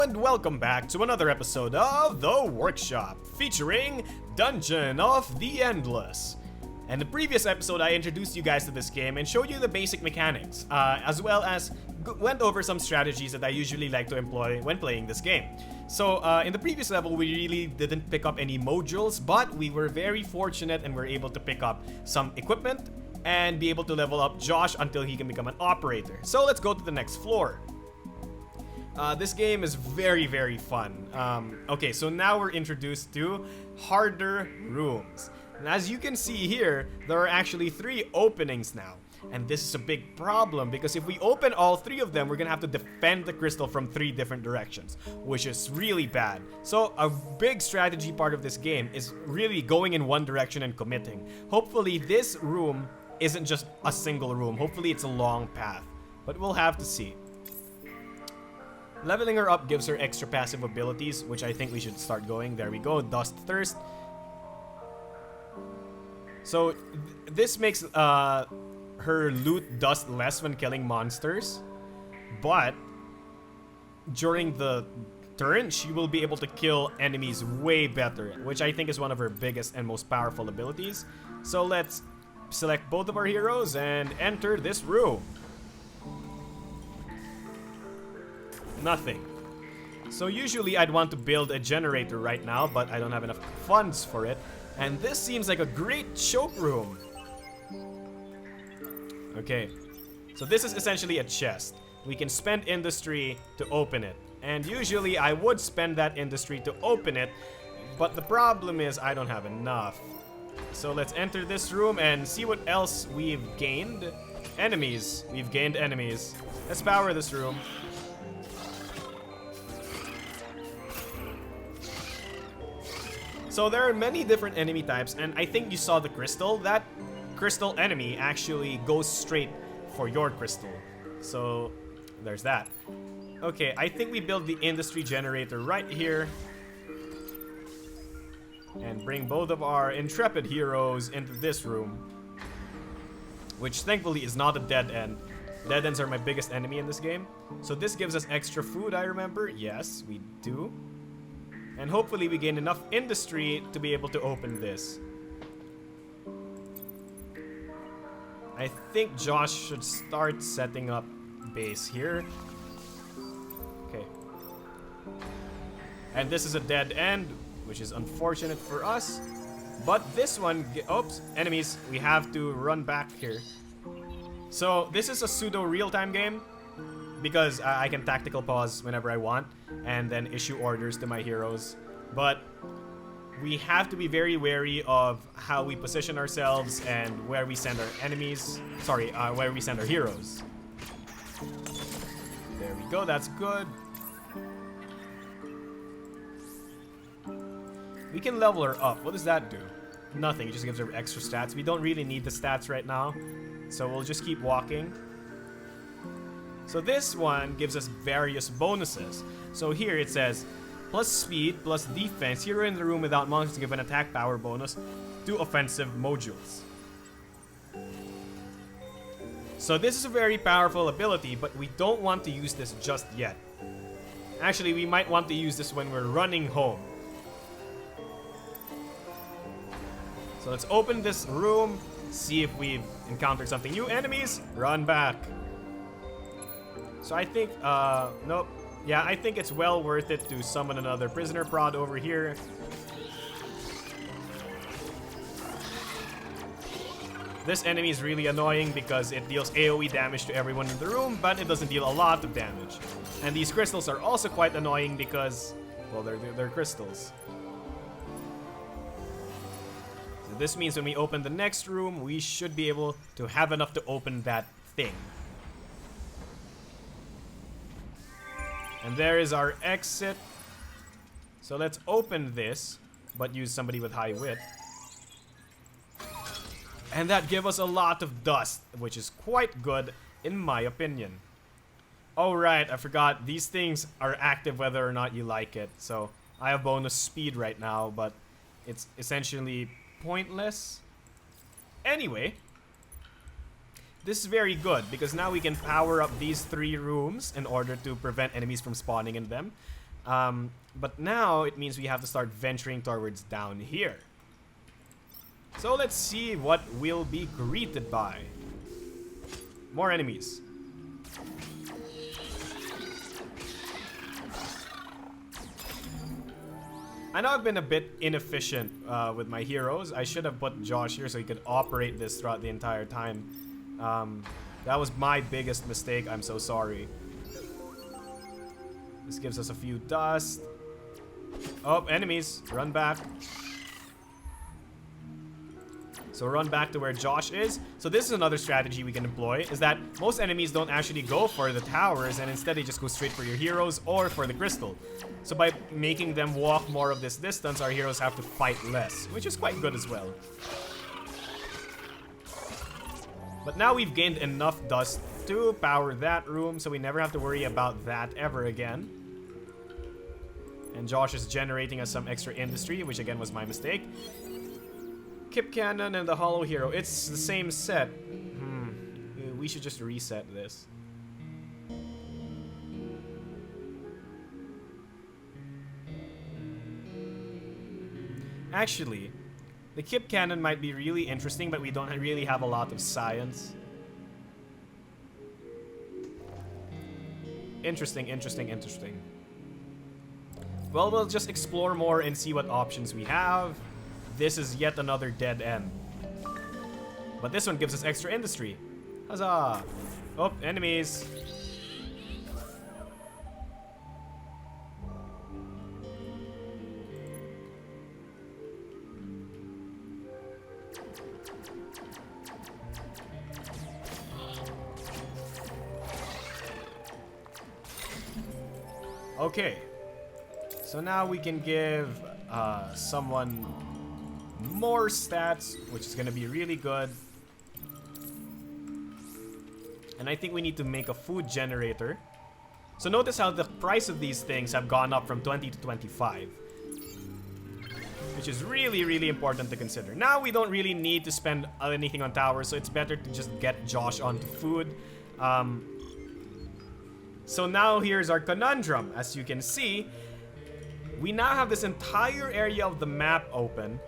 And welcome back to another episode of The Workshop, featuring Dungeon of the Endless. In the previous episode, I introduced you guys to this game and showed you the basic mechanics, as well as went over some strategies that I usually like to employ when playing this game. So, in the previous level, we really didn't pick up any modules, but we were very fortunate and were able to pick up some equipment and be able to level up Josh until he can become an operator. So let's go to the next floor. This game is very fun. Okay, so now we're introduced to harder rooms. And as you can see here, there are actually 3 openings now. And this is a big problem because if we open all 3 of them, we're gonna have to defend the crystal from 3 different directions, which is really bad. So a big strategy part of this game is really going in one direction and committing. Hopefully this room isn't just a single room. Hopefully it's a long path, but we'll have to see. Leveling her up gives her extra passive abilities, which I think we should start going. There we go, Dust Thirst. So this makes her loot dust less when killing monsters, but during the turn, she will be able to kill enemies way better, which I think is one of her biggest and most powerful abilities. So let's select both of our heroes and enter this room. Nothing. So usually I'd want to build a generator right now, but I don't have enough funds for it. And this seems like a great choke room. Okay, so this is essentially a chest. We can spend industry to open it. And usually I would spend that industry to open it, but the problem is I don't have enough. So let's enter this room and see what else we've gained. Enemies. We've gained enemies. Let's power this room. So there are many different enemy types, and I think you saw the crystal. That crystal enemy actually goes straight for your crystal. So there's that. Okay, I think we build the industry generator right here. And bring both of our intrepid heroes into this room. Which thankfully is not a dead end. Dead ends are my biggest enemy in this game. So this gives us extra food, I remember. Yes, we do. And hopefully we gain enough industry to be able to open this. I think Josh should start setting up base here. Okay. And this is a dead end, which is unfortunate for us. But this one, oops, enemies, we have to run back here. So this is a pseudo real-time game because I can tactical pause whenever I want and then issue orders to my heroes. But we have to be very wary of how we position ourselves and where we send our enemies. Sorry, where we send our heroes. There we go, that's good. We can level her up. What does that do? Nothing, it just gives her extra stats. We don't really need the stats right now, so we'll just keep walking. So this one gives us various bonuses. So here it says, plus speed, plus defense. Hero in the room without monsters give an attack power bonus to offensive modules. So this is a very powerful ability, but we don't want to use this just yet. Actually, we might want to use this when we're running home. So let's open this room, see if we've encountered something new. Enemies, run back. So I think, nope. Yeah, I think it's well worth it to summon another prisoner prod over here. This enemy is really annoying because it deals AoE damage to everyone in the room, but it doesn't deal a lot of damage. And these crystals are also quite annoying because, well, they're crystals. So this means when we open the next room, we should be able to have enough to open that thing. And there is our exit. So let's open this, but use somebody with high wit. And that gave us a lot of dust, which is quite good in my opinion. Oh right, I forgot, these things are active whether or not you like it. So I have bonus speed right now, but it's essentially pointless. Anyway, this is very good because now we can power up these 3 rooms in order to prevent enemies from spawning in them. But now it means we have to start venturing towards down here. So let's see what we'll be greeted by. More enemies. I know I've been a bit inefficient with my heroes. I should have put Josh here so he could operate this throughout the entire time. That was my biggest mistake. I'm so sorry. This gives us a few dust. Oh, enemies. Run back. So run back to where Josh is. So this is another strategy we can employ, is that most enemies don't actually go for the towers, and instead they just go straight for your heroes or for the crystal. So by making them walk more of this distance, our heroes have to fight less, which is quite good as well. But now we've gained enough dust to power that room, so we never have to worry about that ever again. And Josh is generating us some extra industry, which again was my mistake. Kip Cannon and the Hollow Hero. It's the same set. We should just reset this. Actually, the Kip Cannon might be really interesting, but we don't really have a lot of science. Interesting, interesting, interesting. Well, we'll just explore more and see what options we have. This is yet another dead end. But this one gives us extra industry. Huzzah! Oh, enemies. Okay. So now we can give someone more stats, which is going to be really good. And I think we need to make a food generator. So notice how the price of these things have gone up from 20 to 25. Which is really, really important to consider. Now we don't really need to spend anything on towers, so it's better to just get Josh onto food. So now here's our conundrum. As you can see, we now have this entire area of the map open.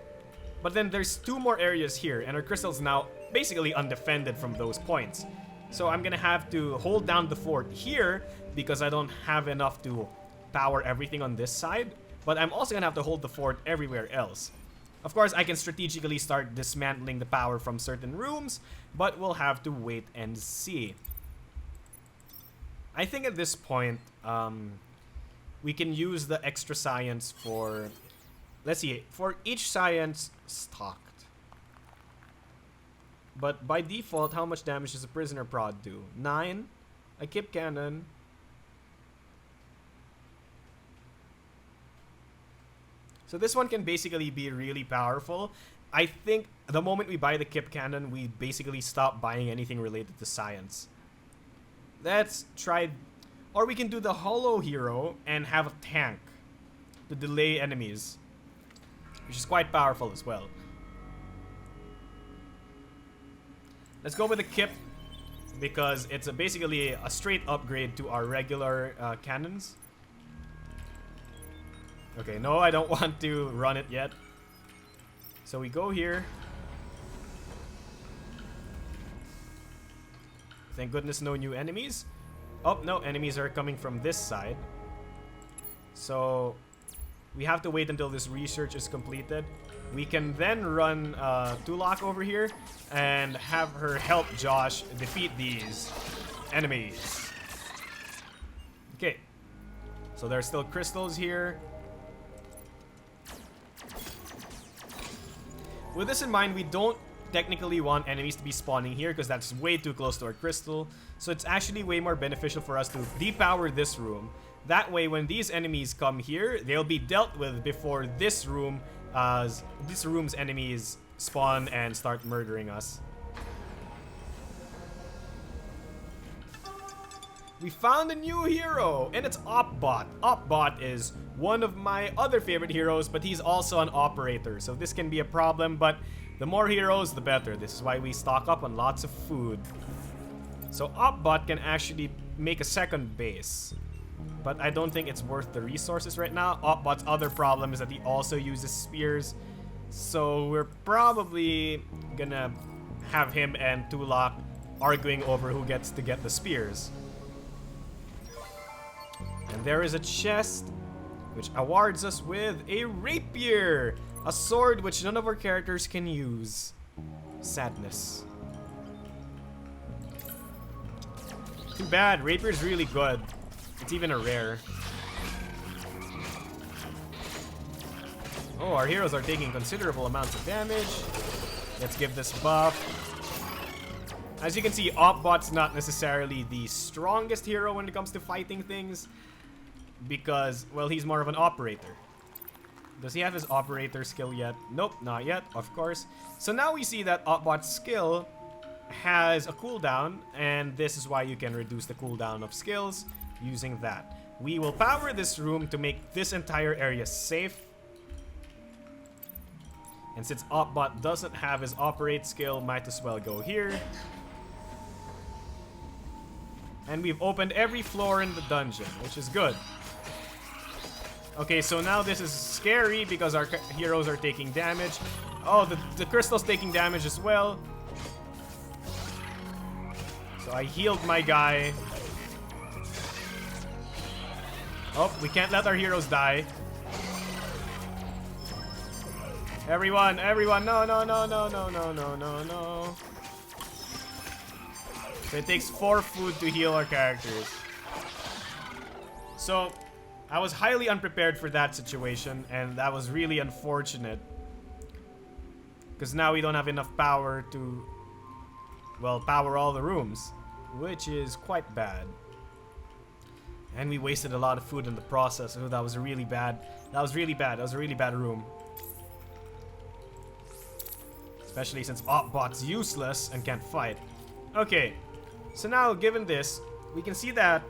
But then there's two more areas here, and our crystal's now basically undefended from those points. So I'm gonna have to hold down the fort here because I don't have enough to power everything on this side. But I'm also gonna have to hold the fort everywhere else. Of course, I can strategically start dismantling the power from certain rooms, but we'll have to wait and see. I think at this point, we can use the extra science for... Let's see, for each science stocked. But by default, how much damage does a prisoner prod do? 9? A Kip Cannon. So this one can basically be really powerful. I think the moment we buy the Kip Cannon, we basically stop buying anything related to science. Let's try... Or we can do the Hollow Hero and have a tank to delay enemies, which is quite powerful as well. Let's go with the Kip because it's basically a straight upgrade to our regular cannons. Okay, no, I don't want to run it yet. So we go here. Thank goodness no new enemies. Oh, no, enemies are coming from this side. So we have to wait until this research is completed. We can then run Tulak over here and have her help Josh defeat these enemies. Okay. So there are still crystals here. With this in mind, we don't technically want enemies to be spawning here because that's way too close to our crystal. So it's actually way more beneficial for us to depower this room. That way, when these enemies come here, they'll be dealt with before this room's enemies spawn and start murdering us. We found a new hero, and it's Opbot. Opbot is one of my other favorite heroes, but he's also an operator, so this can be a problem, but the more heroes, the better. This is why we stock up on lots of food. So Opbot can actually make a second base. but I don't think it's worth the resources right now. Opbot's other problem is that he also uses spears, so we're probably gonna have him and Tulak arguing over who gets to get the spears. And there is a chest which awards us with a rapier, a sword which none of our characters can use. Sadness. Too bad, rapier's really good. It's even a rare. Oh, our heroes are taking considerable amounts of damage. Let's give this buff. As you can see, Opbot's not necessarily the strongest hero when it comes to fighting things, because, well, he's more of an operator. Does he have his operator skill yet? Nope, not yet, of course. So now we see that Opbot's skill has a cooldown, and this is why you can reduce the cooldown of skills using that. We will power this room to make this entire area safe. And since Opbot doesn't have his operate skill, might as well go here. And we've opened every floor in the dungeon, which is good. Okay, so now this is scary because our heroes are taking damage. Oh, the crystal's taking damage as well. So I healed my guy. Oh, we can't let our heroes die. Everyone, no, no, no, no, no, no, no, no, no. So it takes 4 food to heal our characters. So I was highly unprepared for that situation, and that was really unfortunate. Because now we don't have enough power to, well, power all the rooms, which is quite bad. And we wasted a lot of food in the process. Oh, that was really bad. That was really bad. That was a really bad room. Especially since Opbot's useless and can't fight. Okay, so now given this, we can see that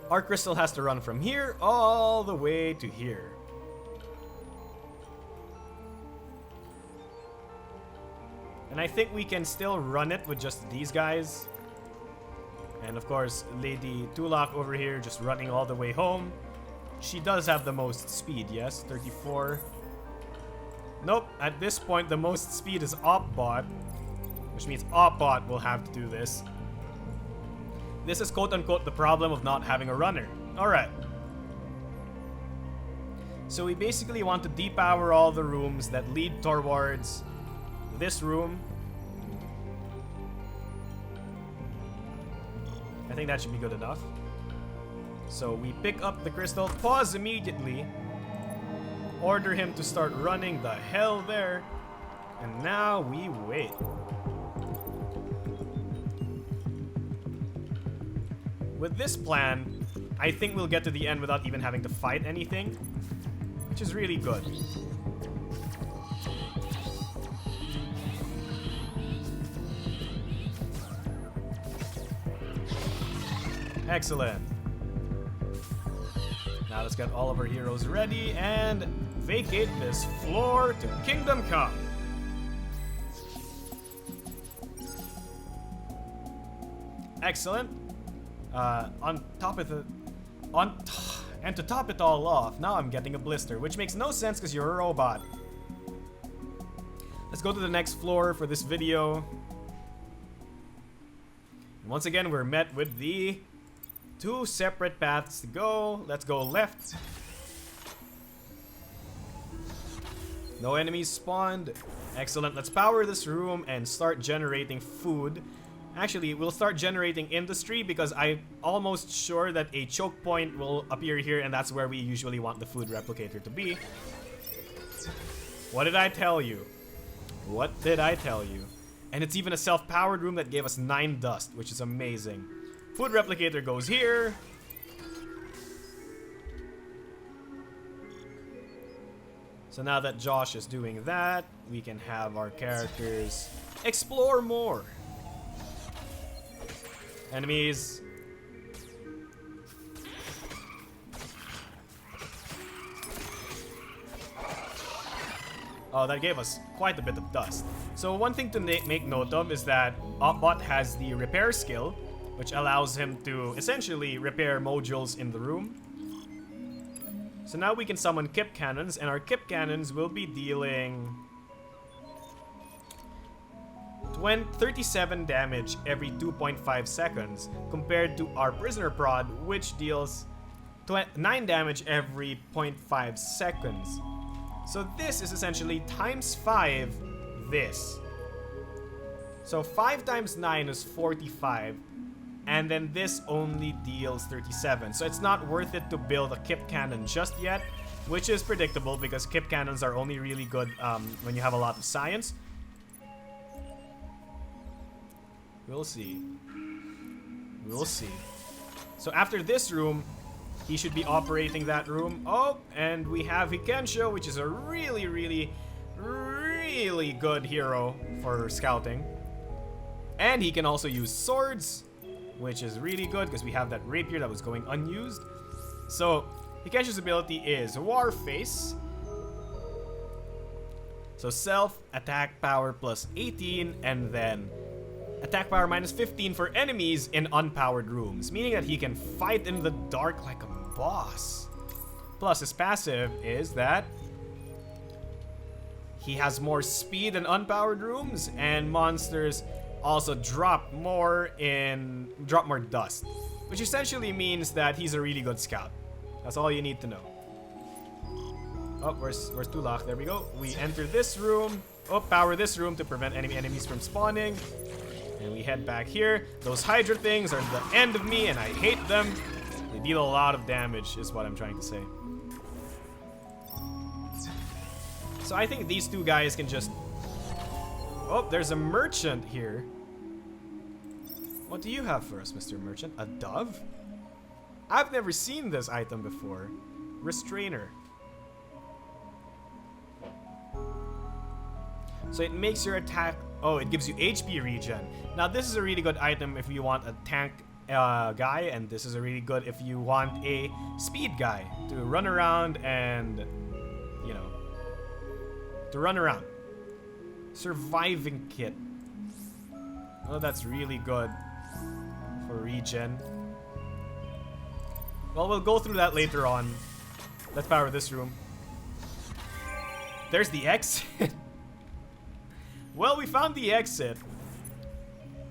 our crystal has to run from here all the way to here. And I think we can still run it with just these guys. And of course, Lady Tulak over here just running all the way home. She does have the most speed, yes, 34. Nope, at this point the most speed is Opbot, which means Opbot will have to do this. This is quote-unquote the problem of not having a runner. Alright. So we basically want to depower all the rooms that lead towards this room. I think that should be good enough. So we pick up the crystal, pause immediately, order him to start running the hell there, and now we wait. With this plan, I think we'll get to the end without even having to fight anything, which is really good. Excellent. Now let's get all of our heroes ready and vacate this floor to Kingdom Come. Excellent. On top of the... And to top it all off, now I'm getting a blister, which makes no sense because you're a robot. Let's go to the next floor for this video. And once again, we're met with the 2 separate paths to go. Let's go left. No enemies spawned. Excellent. Let's power this room and start generating food. Actually, we'll start generating industry because I'm almost sure that a choke point will appear here, and that's where we usually want the food replicator to be. What did I tell you? What did I tell you? And it's even a self-powered room that gave us 9 dust, which is amazing. Food replicator goes here. So now that Josh is doing that, we can have our characters explore more. Enemies. Oh, that gave us quite a bit of dust. So one thing to make note of is that Opbot has the repair skill, which allows him to essentially repair modules in the room. So now we can summon Kip Cannons, and our Kip Cannons will be dealing 37 damage every 2.5 seconds, compared to our Prisoner Prod, which deals 9 damage every 0.5 seconds. So this is essentially times 5 this. So 5 times 9 is 45, and then this only deals 37. So it's not worth it to build a Kip Cannon just yet, which is predictable because Kip Cannons are only really good when you have a lot of science. We'll see. We'll see. So after this room, he should be operating that room. Oh, and we have Hikensho, which is a really, really, really good hero for scouting. And he can also use swords, which is really good because we have that rapier that was going unused. So Hikensho's ability is War Face. So self, attack power plus 18, and then attack power minus 15 for enemies in unpowered rooms, meaning that he can fight in the dark like a boss. Plus his passive is that he has more speed in unpowered rooms, and monsters also drop more dust, which essentially means that he's a really good scout. That's all you need to know. Oh, where's Tulak? There we go. We enter this room. Oh, power this room to prevent enemies from spawning. And we head back here. Those Hydra things are the end of me, and I hate them. They deal a lot of damage, is what I'm trying to say. So I think these two guys can just... Oh, there's a merchant here. What do you have for us, Mr. Merchant? A dove? I've never seen this item before. Restrainer. So it makes your attack... Oh, it gives you HP regen. Now this is a really good item if you want a tank guy, and this is a really good if you want a speed guy to run around and, you know, to run around. Surviving kit. Oh, that's really good for regen. Well, we'll go through that later on. Let's power this room. There's the exit. Well, we found the exit.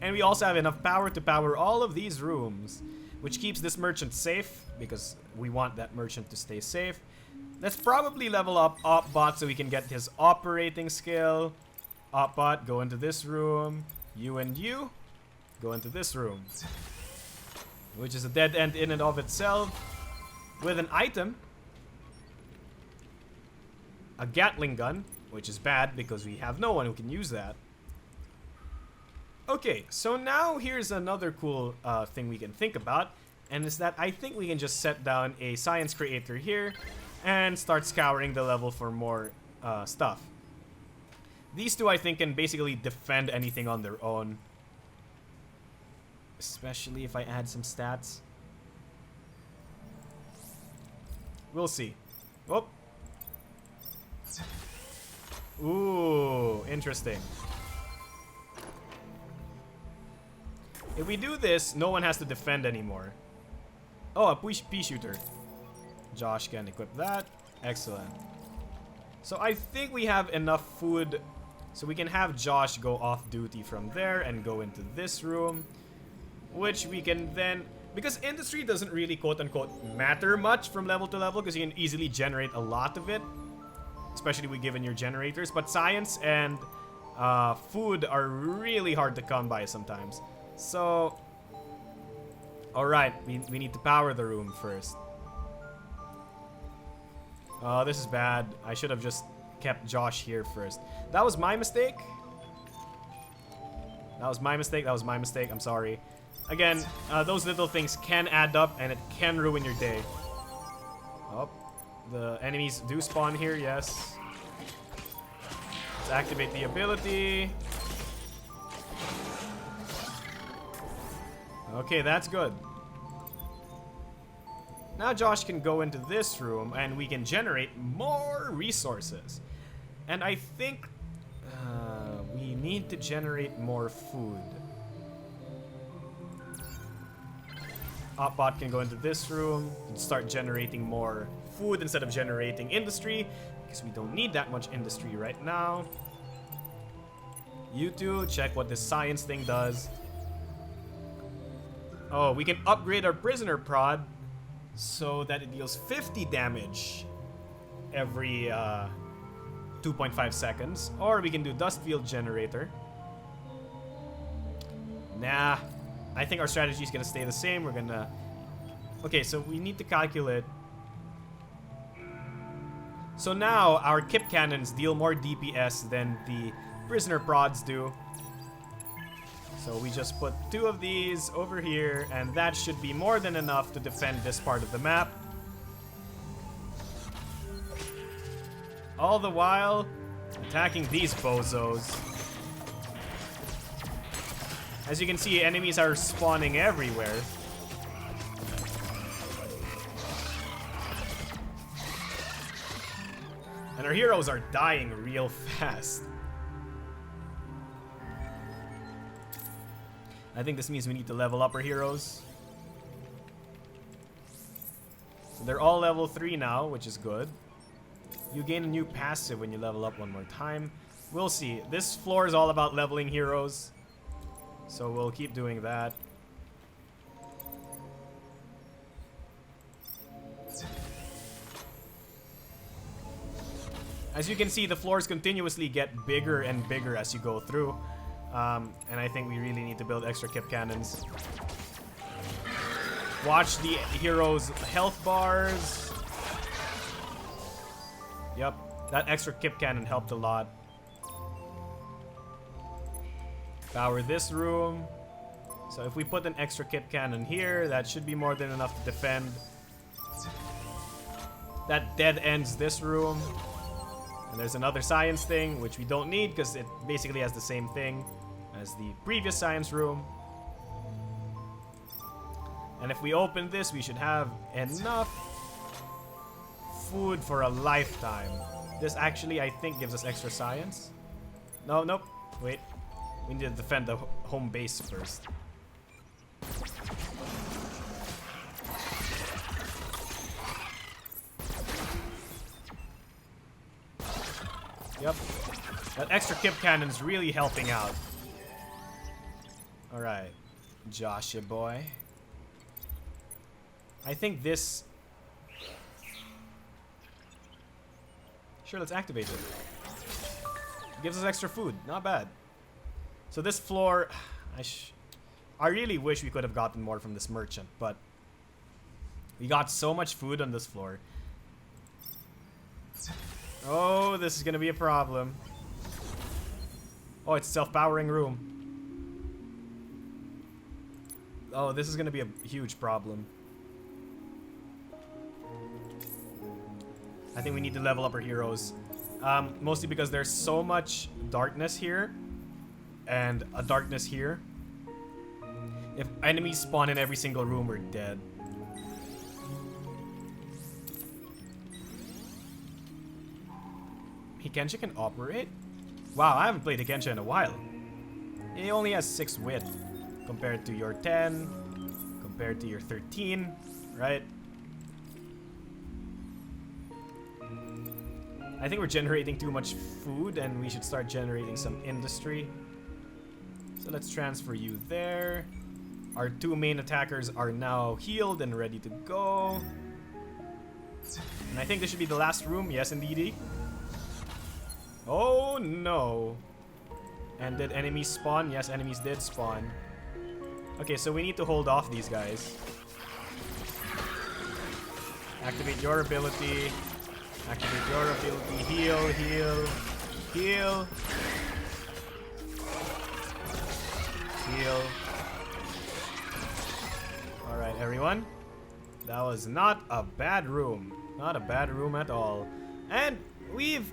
And we also have enough power to power all of these rooms, which keeps this merchant safe, because we want that merchant to stay safe. Let's probably level up Opbot so we can get his operating skill. Opbot, go into this room. You and you, go into this room. Which is a dead end in and of itself. With an item. A Gatling gun, which is bad because we have no one who can use that. Okay, so now here's another cool thing we can think about, and is that I think we can just set down a science creator here and start scouring the level for more stuff. These two I think can basically defend anything on their own, especially if I add some stats. We'll see. Whoop. Ooh, interesting. If we do this, no one has to defend anymore. Oh, a pea shooter. Josh can equip that. Excellent. So I think we have enough food so we can have Josh go off duty from there and go into this room, which we can then, because industry doesn't really quote-unquote matter much from level to level because you can easily generate a lot of it, especially we given your generators, but science and food are really hard to come by sometimes. So, alright, we need to power the room first. Oh, this is bad. I should have just kept Josh here first. That was my mistake. That was my mistake. That was my mistake. I'm sorry. Again, those little things can add up and it can ruin your day. Oh, the enemies do spawn here, yes. Let's activate the ability. Okay, that's good. Now Josh can go into this room and we can generate more resources. And I think we need to generate more food. Hotbot can go into this room and start generating more food instead of generating industry, because we don't need that much industry right now. You two, check what this science thing does. Oh, we can upgrade our prisoner prod so that it deals 50 damage every 2.5 seconds. Or we can do dust field generator. Nah, I think our strategy is gonna stay the same. We're gonna... Okay, so we need to calculate. So now our Kip Cannons deal more DPS than the prisoner prods do. So we just put 2 of these over here, and that should be more than enough to defend this part of the map. All the while attacking these bozos. As you can see, enemies are spawning everywhere. And our heroes are dying real fast. I think this means we need to level up our heroes. So they're all level 3 now, which is good. You gain a new passive when you level up one more time. We'll see. This floor is all about leveling heroes. So we'll keep doing that. As you can see, the floors continuously get bigger and bigger as you go through. And I think we really need to build extra Kip Cannons. Watch the heroes' health bars. Yep, that extra Kip Cannon helped a lot. Power this room. So if we put an extra Kip Cannon here, that should be more than enough to defend. That dead ends this room. And there's another science thing, which we don't need because it basically has the same thing as the previous science room. And if we open this, we should have enough food for a lifetime. This actually, I think, gives us extra science. No, nope. Wait. We need to defend the home base first. Yep. That extra Kip Cannon's really helping out. Alright. Joshua boy. I think this... Sure, let's activate it. It gives us extra food. Not bad. So this floor... I really wish we could have gotten more from this merchant, but... We got so much food on this floor. Oh, this is gonna be a problem. Oh, it's self-powering room. Oh, this is gonna be a huge problem. I think we need to level up our heroes. Mostly because there's so much darkness here. And a darkness here. If enemies spawn in every single room, we're dead. Hikensha can operate? Wow, I haven't played Hikensha in a while. He only has 6 wit. Compared to your 10. Compared to your 13. Right? I think we're generating too much food and we should start generating some industry. So let's transfer you there. Our 2 main attackers are now healed and ready to go. And I think this should be the last room. Yes, indeedy. Oh no. And did enemies spawn? Yes, enemies did spawn. Okay, so we need to hold off these guys. Activate your ability. Activate your ability. Heal, heal, heal. Heal. Alright, everyone. That was not a bad room. Not a bad room at all. And we've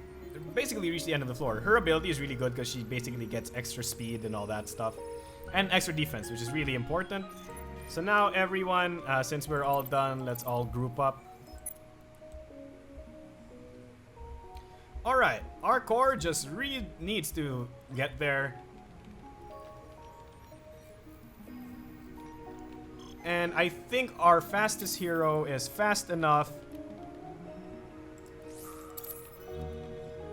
basically reached the end of the floor. Her ability is really good because she basically gets extra speed and all that stuff. And extra defense, which is really important. So now everyone, since we're all done, let's all group up. Alright, our core just needs to get there. And I think our fastest hero is fast enough.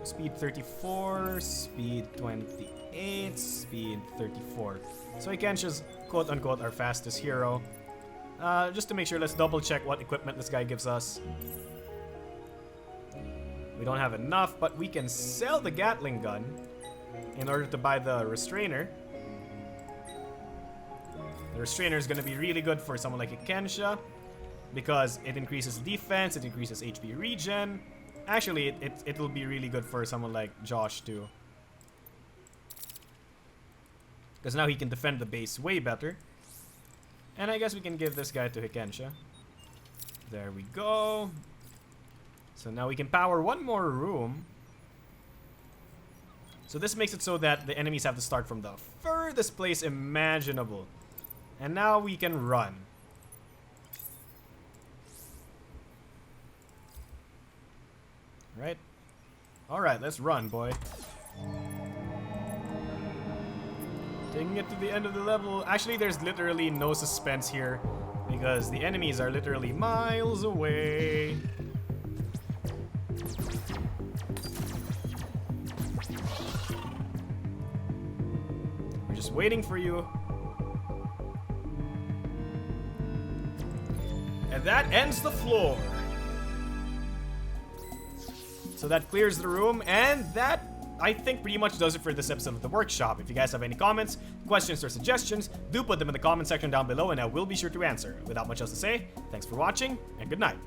Speed 34, speed 28, speed 34. So Hikensha's quote-unquote our fastest hero. Just to make sure, let's double check what equipment this guy gives us. We don't have enough, but we can sell the Gatling gun in order to buy the Restrainer. The Restrainer is going to be really good for someone like Hikensha because it increases defense, it increases HP regen. Actually, it will be really good for someone like Josh too. Because now he can defend the base way better. And I guess we can give this guy to Hikensha. There we go. So now we can power one more room. So this makes it so that the enemies have to start from the furthest place imaginable. And now we can run. Right? Alright, let's run, boy. Taking it to the end of the level. Actually, there's literally no suspense here because the enemies are literally miles away. We're just waiting for you. And that ends the floor. So that clears the room, and that, I think, pretty much does it for this episode of The Workshop. If you guys have any comments, questions, or suggestions, do put them in the comment section down below, and I will be sure to answer. Without much else to say, thanks for watching, and good night.